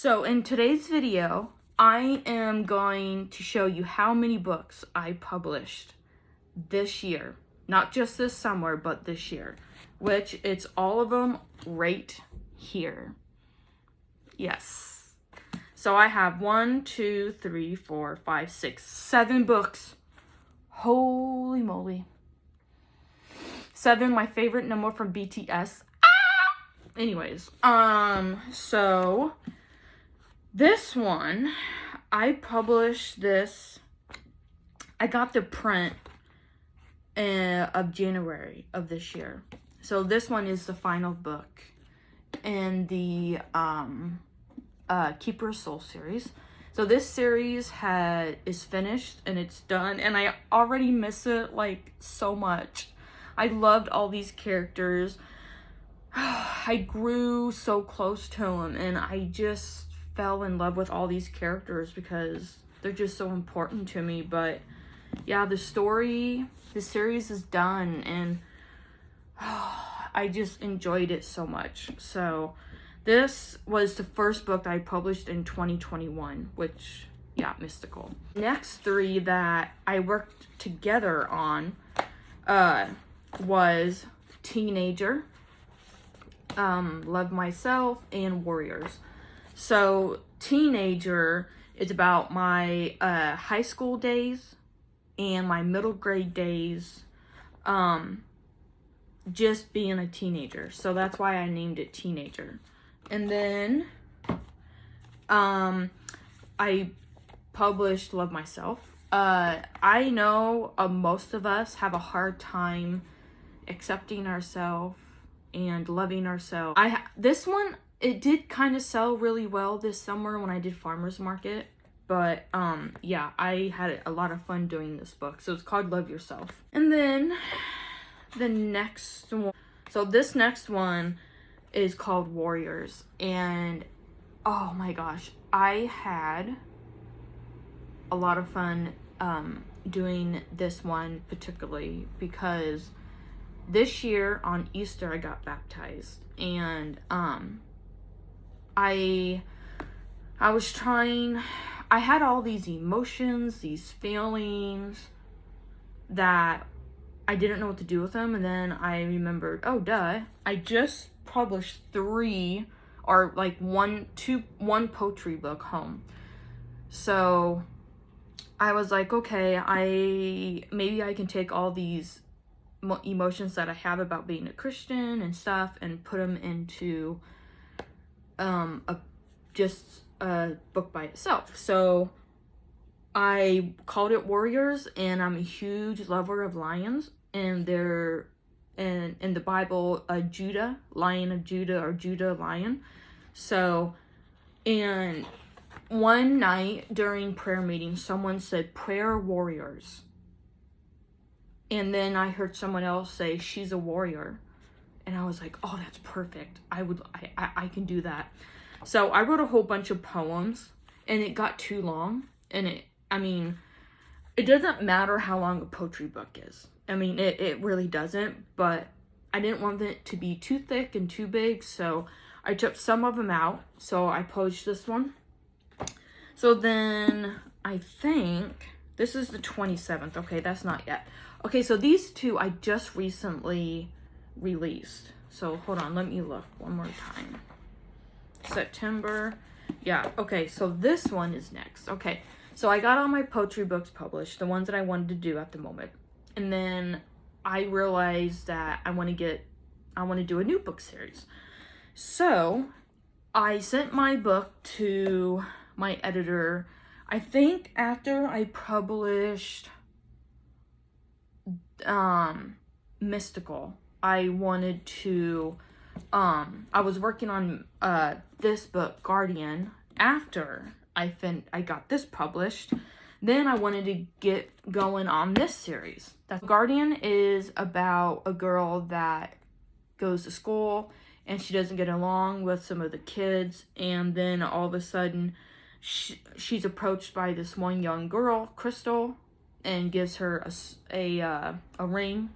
So in today's video, I am going to show you how many books I published this year. Not just this summer, but this year. Which it's all of them right here. Yes. So I have 1, 2, 3, 4, 5, 6, 7 books. Holy moly. 7, my favorite number from BTS. Anyways, so this one, I published this, I got the print of January of this year. So this one is the final book in the Keeper of Soul series. So this series is finished and it's done, and I already miss it like so much. I loved all these characters. I grew so close to them, and I just fell in love with all these characters because they're just so important to me. But yeah, the series is done, and I just enjoyed it so much. So this was the first book that I published in 2021, which, yeah, mystical. Next 3 that I worked together on was Teenager, Love Myself, and Warriors. So Teenager is about my high school days and my middle grade days, just being a teenager. So that's why I named it Teenager. And then I published Love Myself. I know most of us have a hard time accepting ourselves and loving ourselves. This one, it did kind of sell really well this summer when I did farmers market. But yeah, I had a lot of fun doing this book. So it's called Love Yourself. And then the next one, so this next one is called Warriors. And oh my gosh, I had a lot of fun doing this one particularly because this year on Easter I got baptized, and I was trying, I had all these emotions, these feelings that I didn't know what to do with them, and then I remembered, oh duh, I just published 3 or like one poetry book home. So I was like, okay, maybe I can take all these emotions that I have about being a Christian and stuff and put them into just a book by itself. So I called it Warriors, and I'm a huge lover of lions, and they're in the Bible Judah, Lion of Judah, or Judah lion. So, and one night during prayer meeting, someone said prayer warriors. And then I heard someone else say, she's a warrior. And I was like, oh, that's perfect. I can do that. So I wrote a whole bunch of poems, and it got too long. And it doesn't matter how long a poetry book is. It really doesn't, but I didn't want it to be too thick and too big. So I took some of them out. So I published this one. So then I think this is the 27th. Okay, that's not yet. Okay, so these 2 I just recently released. So hold on, let me look one more time. September. Yeah, okay, so this one is next. Okay, so I got all my poetry books published, the ones that I wanted to do at the moment. And then I realized that I want to do a new book series. So I sent my book to my editor, I think after I published Mystical. I wanted to I was working on this book, Guardian, after I got this published. Then I wanted to get going on this series. That Guardian is about a girl that goes to school and she doesn't get along with some of the kids, and then all of a sudden she's approached by this one young girl, Crystal, and gives her a ring,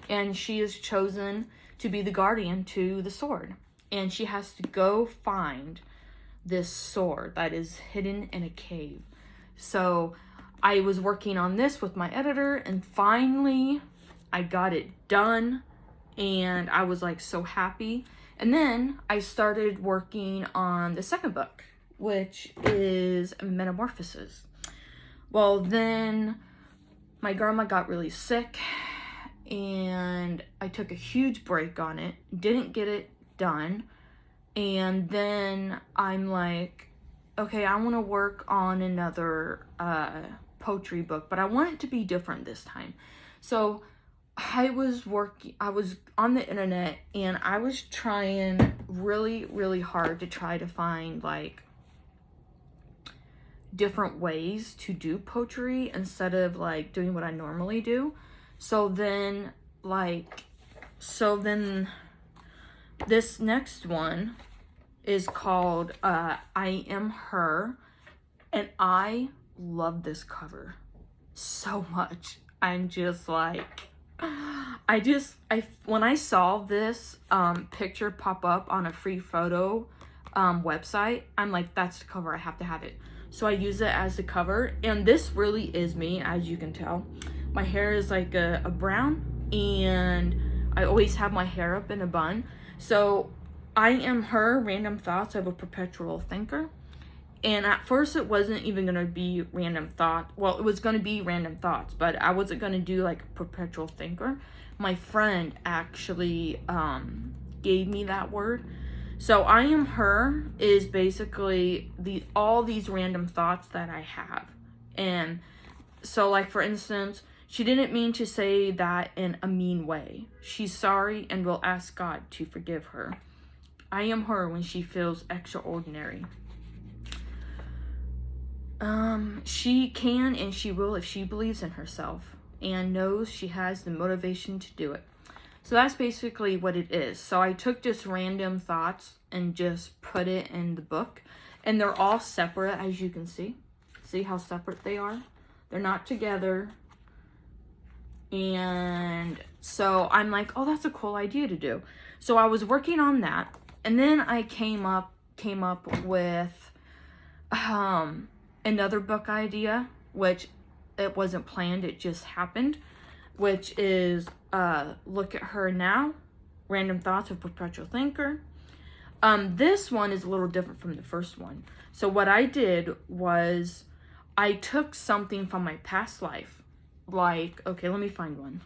and she is chosen to be the guardian to the sword, and she has to go find this sword that is hidden in a cave. So I was working on this with my editor, and finally I got it done, and I was like so happy. And then I started working on the second book, which is Metamorphosis. Well, then my grandma got really sick, and I took a huge break on it, didn't get it done. And then I'm like, okay, I want to work on another poetry book, but I want it to be different this time. So I was on the internet, and I was trying really, really hard to try to find like different ways to do poetry instead of like doing what I normally do. So then this next one is called I Am Her, and I love this cover so much. I'm just like, when I saw this picture pop up on a free photo website, I'm like, that's the cover, I have to have it. So I use it as the cover, and this really is me, as you can tell. My hair is like a brown, and I always have my hair up in a bun. So I Am Her, Random Thoughts of a Perpetual Thinker. And at first it wasn't even going to be random thought. Well, it was going to be random thoughts, but I wasn't going to do like perpetual thinker. My friend actually gave me that word. So I Am Her is basically all these random thoughts that I have. And so like, for instance, she didn't mean to say that in a mean way. She's sorry and will ask God to forgive her. I am her when she feels extraordinary. She can and she will if she believes in herself and knows she has the motivation to do it. So that's basically what it is. So I took just random thoughts and just put it in the book. And they're all separate, as you can see. See how separate they are? They're not together. And so I'm like, oh, that's a cool idea to do. So I was working on that. And then I came up with another book idea, which it wasn't planned, it just happened, which is Look at Her Now, Random Thoughts of Perpetual Thinker. This one is a little different from the first one. So what I did was I took something from my past life. Like, okay, let me find one.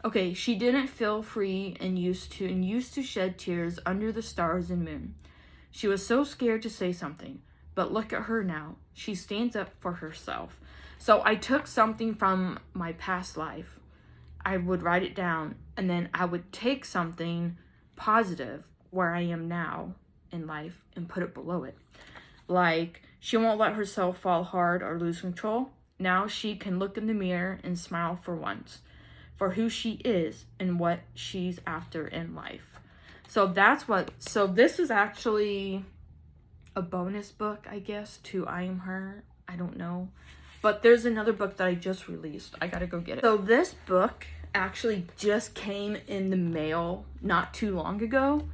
Okay, she didn't feel free and used to shed tears under the stars and moon. She was so scared to say something, but look at her now. She stands up for herself. So I took something from my past life. I would write it down, and then I would take something positive where I am now in life and put it below it. Like, she won't let herself fall hard or lose control. Now she can look in the mirror and smile for once, for who she is and what she's after in life. So this is actually a bonus book, I guess, to I Am Her. I don't know. But there's another book that I just released. I gotta go get it. So this book actually just came in the mail not too long ago.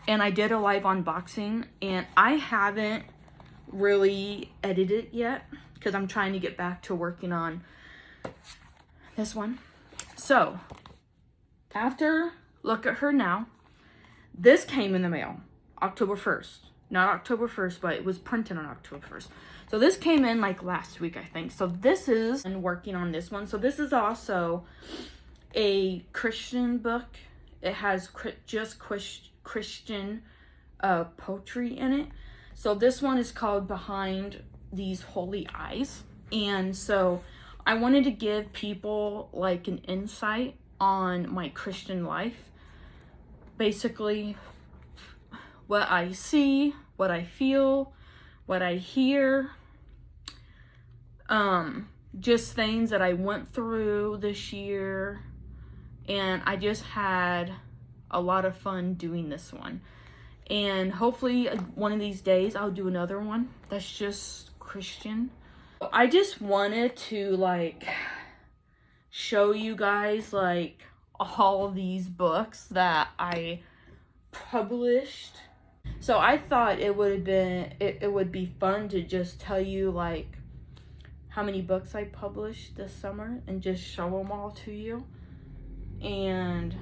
And I did a live unboxing. And I haven't really edited it yet, because I'm trying to get back to working on this one. So, after Look at Her Now, this came in the mail October 1st. Not October 1st, but it was printed on October 1st. So this came in like last week, I think. So this is, and working on this one. So this is also a Christian book. It has just Christian poetry in it. So this one is called Behind These Holy Eyes. And so I wanted to give people like an insight on my Christian life. Basically, what I see, what I feel, what I hear, just things that I went through this year. And I just had a lot of fun doing this one. And hopefully one of these days I'll do another one that's just Christian. I just wanted to like show you guys like all these books that I published. So I thought it would be fun to just tell you like how many books I published this summer and just show them all to you. And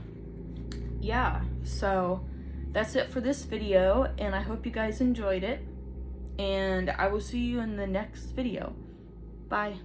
yeah, so that's it for this video, and I hope you guys enjoyed it, and I will see you in the next video. Bye.